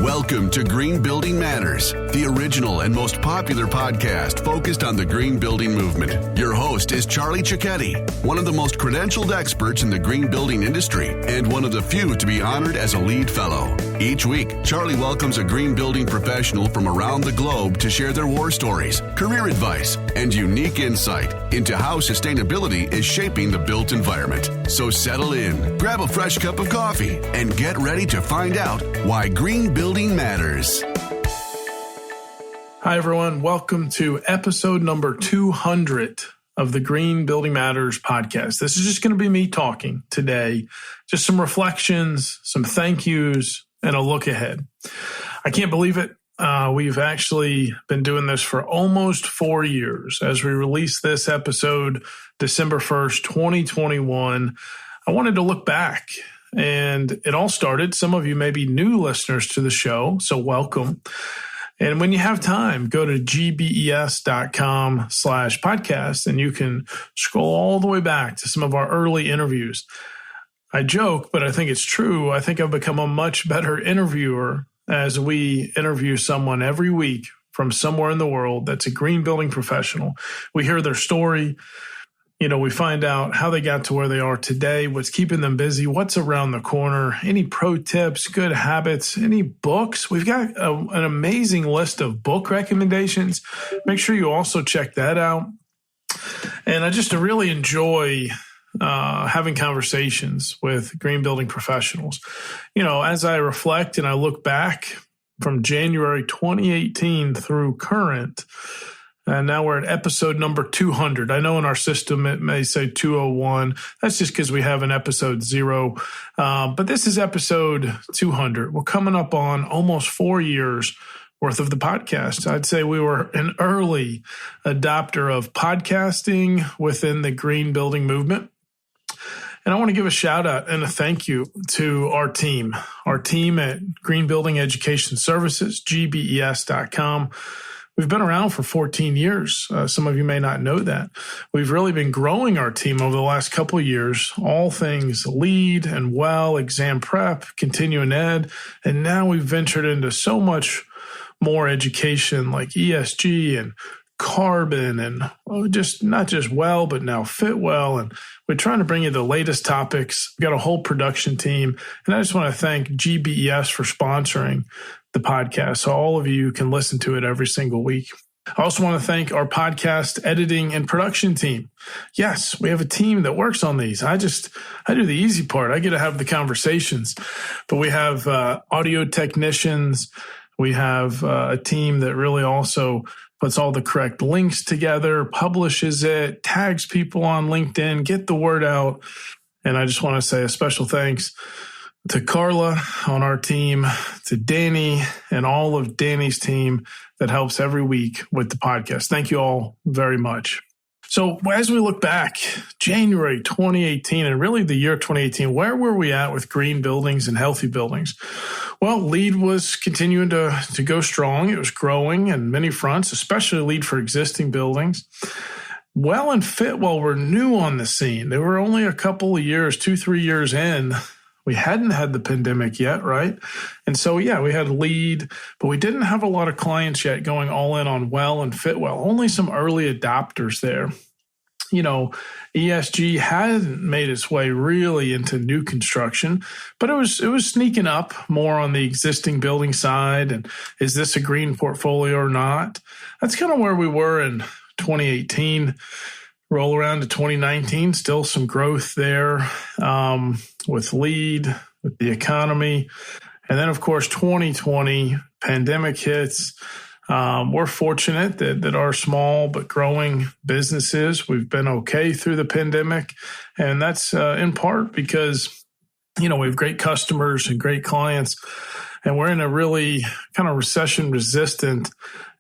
Welcome to Green Building Matters, the original and most popular podcast focused on the green building movement. Your host is Charlie Cichetti, one of the most credentialed experts in the green building industry and one of the few to be honored as a LEED Fellow. Each week, Charlie welcomes a green building professional from around the globe to share their war stories, career advice, and unique insight into how sustainability is shaping the built environment. So settle in, grab a fresh cup of coffee, and get ready to find out why green building matters. Hi, everyone. Welcome to episode number 200 of the Green Building Matters podcast. This is just going to be me talking today. Just some reflections, some thank yous, and a look ahead. I can't believe it. We've actually been doing this for almost 4 years. As we release this episode, December 1st, 2021, I wanted to look back. And it all started, some of you may be new listeners to the show, so welcome. And when you have time, go to gbes.com/podcast, and you can scroll all the way back to some of our early interviews. I joke, but I think it's true. I think I've become a much better interviewer as we interview someone every week from somewhere in the world that's a green building professional. We hear their story. We find out how they got to where they are today, what's keeping them busy, what's around the corner, any pro tips, good habits, any books. We've got an amazing list of book recommendations. Make sure you also check that out. And I just really enjoy having conversations with green building professionals. As I reflect and I look back from January 2018 through current, and now we're at episode number 200. I know in our system it may say 201. That's just because we have an episode 0. But this is episode 200. We're coming up on almost 4 years worth of the podcast. I'd say we were an early adopter of podcasting within the green building movement. And I want to give a shout out and a thank you to our team at Green Building Education Services, gbes.com. We've been around for 14 years. Some of you may not know that. We've really been growing our team over the last couple of years, all things LEED and well, exam prep, continuing ed. And now we've ventured into so much more education like ESG and carbon and just not just well, but now fit well. And we're trying to bring you the latest topics. We've got a whole production team. And I just want to thank GBES for sponsoring the podcast, so all of you can listen to it every single week. I also want to thank our podcast editing and production team. Yes, we have a team that works on these. I do the easy part. I get to have the conversations, but we have audio technicians. We have a team that really also puts all the correct links together, publishes it, tags people on LinkedIn, get the word out. And I just want to say a special thanks to Carla on our team, to Danny and all of Danny's team that helps every week with the podcast. Thank you all very much. So as we look back, January 2018 and really the year 2018, where were we at with green buildings and healthy buildings? Well, LEED was continuing to go strong. It was growing in many fronts, especially LEED for existing buildings. Well and Fitwell were new on the scene. They were only a couple of years, 2-3 years in. We hadn't had the pandemic yet, right? And so, we had LEED, but we didn't have a lot of clients yet going all in on well and Fitwell. Only some early adopters there. ESG hadn't made its way really into new construction, but it was sneaking up more on the existing building side. And is this a green portfolio or not? That's kind of where we were in 2018. Roll around to 2019, still some growth there with LEED, with the economy. And then, of course, 2020, pandemic hits. We're fortunate that our small but growing businesses, we've been okay through the pandemic. And that's in part because, we have great customers and great clients. And we're in a really kind of recession-resistant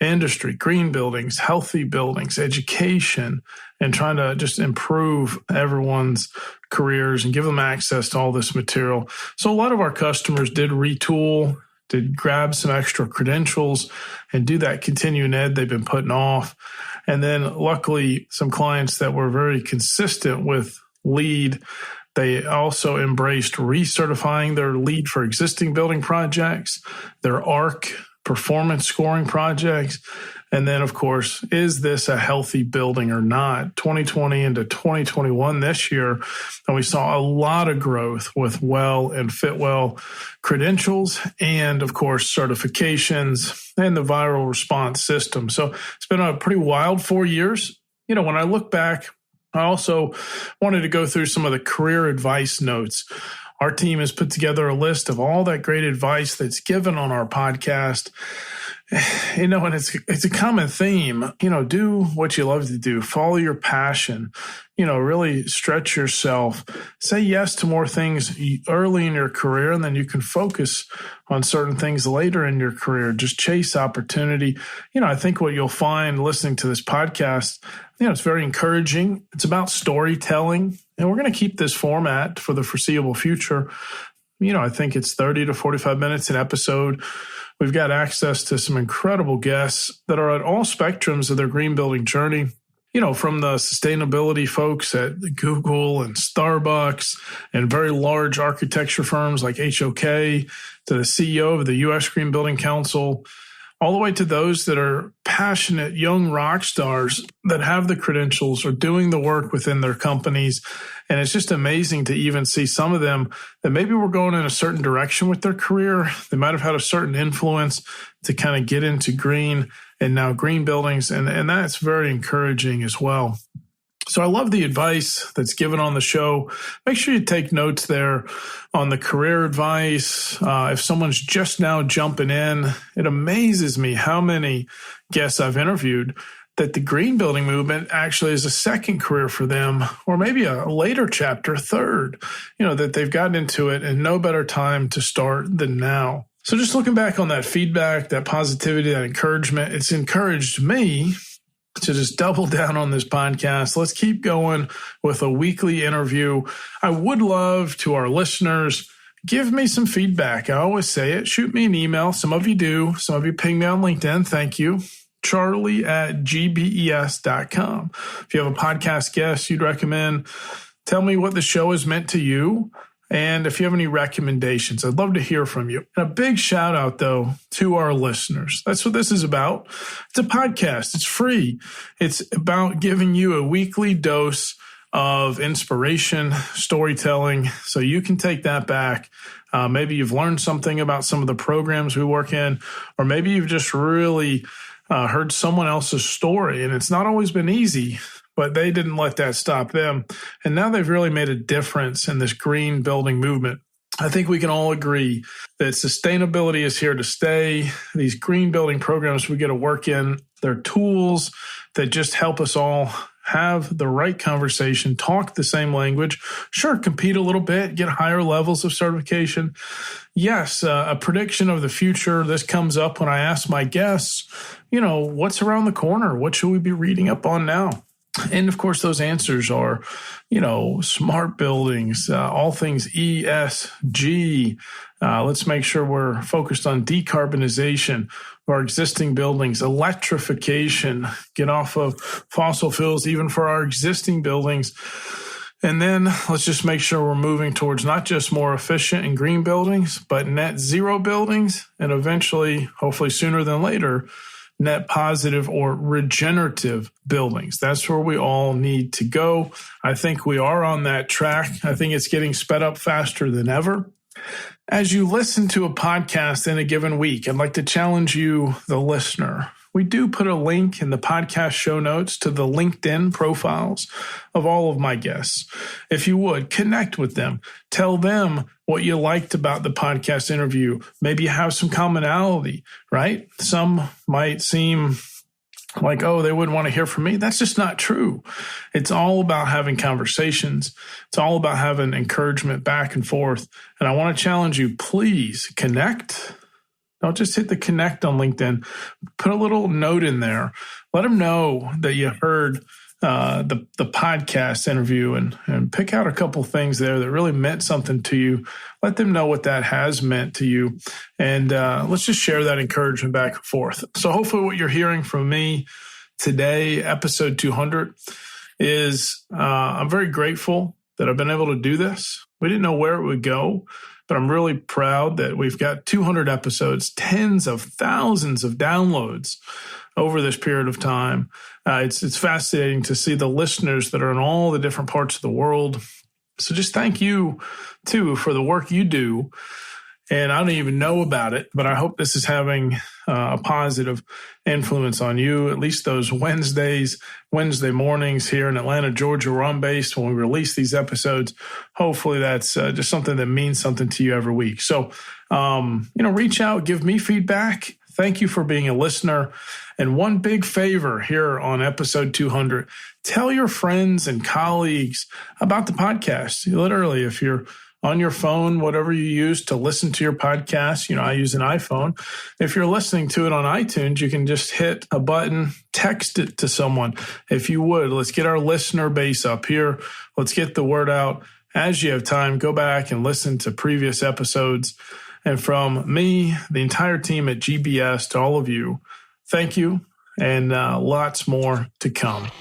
industry, green buildings, healthy buildings, education, and trying to just improve everyone's careers and give them access to all this material. So a lot of our customers did retool, did grab some extra credentials and do that continuing ed they've been putting off. And then luckily, some clients that were very consistent with LEED They also embraced recertifying their lead for existing building projects, their ARC performance scoring projects, and then, of course, is this a healthy building or not? 2020 into 2021 this year, and we saw a lot of growth with well and Fitwell credentials and, of course, certifications and the viral response system. So it's been a pretty wild 4 years. You know, when I look back, I also wanted to go through some of the career advice notes. Our team has put together a list of all that great advice that's given on our podcast. You know, and it's a common theme. You know, do what you love to do. Follow your passion. You know, really stretch yourself. Say yes to more things early in your career, and then you can focus on certain things later in your career. Just chase opportunity. You know, I think what you'll find listening to this podcast, you know, it's very encouraging. It's about storytelling, and we're going to keep this format for the foreseeable future. You know, I think it's 30 to 45 minutes an episode. We've got access to some incredible guests that are at all spectrums of their green building journey. You know, from the sustainability folks at Google and Starbucks and very large architecture firms like HOK to the CEO of the U.S. Green Building Council, all the way to those that are passionate young rock stars that have the credentials or doing the work within their companies. And it's just amazing to even see some of them that maybe were going in a certain direction with their career. They might have had a certain influence to kind of get into green and now green buildings. And that's very encouraging as well. So I love the advice that's given on the show. Make sure you take notes there on the career advice. If someone's just now jumping in, it amazes me how many guests I've interviewed that the green building movement actually is a second career for them, or maybe a later chapter, third, you know, that they've gotten into it and no better time to start than now. So just looking back on that feedback, that positivity, that encouragement, it's encouraged me to just double down on this podcast. Let's keep going with a weekly interview. I would love to our listeners, give me some feedback. I always say it. Shoot me an email. Some of you do. Some of you ping me on LinkedIn. Thank you. Charlie@gbes.com. If you have a podcast guest you'd recommend, tell me what the show has meant to you. And if you have any recommendations, I'd love to hear from you. And a big shout out, though, to our listeners. That's what this is about. It's a podcast. It's free. It's about giving you a weekly dose of inspiration, storytelling, so you can take that back. Maybe you've learned something about some of the programs we work in, or maybe you've just really heard someone else's story, and it's not always been easy, but they didn't let that stop them. And now they've really made a difference in this green building movement. I think we can all agree that sustainability is here to stay. These green building programs we get to work in, they're tools that just help us all have the right conversation, talk the same language, sure, compete a little bit, get higher levels of certification. Yes, a prediction of the future. This comes up when I ask my guests, you know, what's around the corner? What should we be reading up on now? And of course, those answers are, you know, smart buildings, all things ESG. Let's make sure we're focused on decarbonization of our existing buildings, electrification, get off of fossil fuels, even for our existing buildings. And then let's just make sure we're moving towards not just more efficient and green buildings, but net zero buildings, and eventually, hopefully sooner than later, net positive or regenerative buildings. That's where we all need to go. I think we are on that track. I think it's getting sped up faster than ever. As you listen to a podcast in a given week, I'd like to challenge you, the listener. We do put a link in the podcast show notes to the LinkedIn profiles of all of my guests. If you would, connect with them. Tell them what you liked about the podcast interview. Maybe you have some commonality, right? Some might seem like, oh, they wouldn't want to hear from me. That's just not true. It's all about having conversations. It's all about having encouragement back and forth. And I want to challenge you, please connect. Don't just hit the connect on LinkedIn. Put a little note in there. Let them know that you heard the podcast interview and pick out a couple things there that really meant something to you. Let them know what that has meant to you. And let's just share that encouragement back and forth. So hopefully what you're hearing from me today, episode 200, is I'm very grateful that I've been able to do this. We didn't know where it would go, but I'm really proud that we've got 200 episodes, tens of thousands of downloads over this period of time. It's fascinating to see the listeners that are in all the different parts of the world. So just thank you, too, for the work you do. And I don't even know about it, but I hope this is having a positive influence on you. At least those Wednesday mornings here in Atlanta, Georgia, where I'm based, when we release these episodes, hopefully that's just something that means something to you every week. So, reach out, give me feedback. Thank you for being a listener. And one big favor here on episode 200, tell your friends and colleagues about the podcast. Literally, if you're on your phone, whatever you use to listen to your podcast, I use an iPhone. If you're listening to it on iTunes, you can just hit a button, text it to someone. If you would, let's get our listener base up here. Let's get the word out. As you have time, go back and listen to previous episodes. And from me, the entire team at GBS, to all of you, thank you, and lots more to come.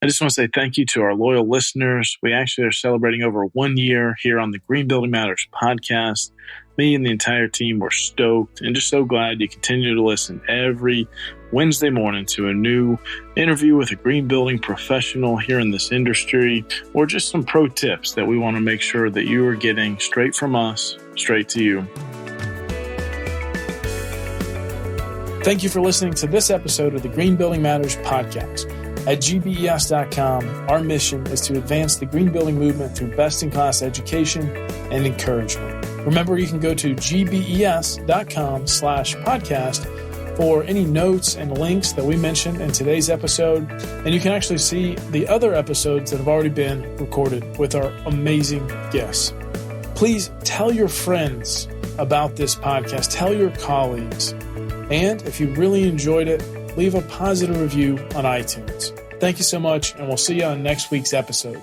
I just want to say thank you to our loyal listeners. We actually are celebrating over 1 year here on the Green Building Matters podcast. Me and the entire team were stoked and just so glad you continue to listen every Wednesday morning to a new interview with a green building professional here in this industry, or just some pro tips that we want to make sure that you are getting straight from us, straight to you. Thank you for listening to this episode of the Green Building Matters podcast. At GBES.com, our mission is to advance the green building movement through best-in-class education and encouragement. Remember, you can go to gbes.com/podcast for any notes and links that we mentioned in today's episode. And you can actually see the other episodes that have already been recorded with our amazing guests. Please tell your friends about this podcast. Tell your colleagues. And if you really enjoyed it, leave a positive review on iTunes. Thank you so much, and we'll see you on next week's episode.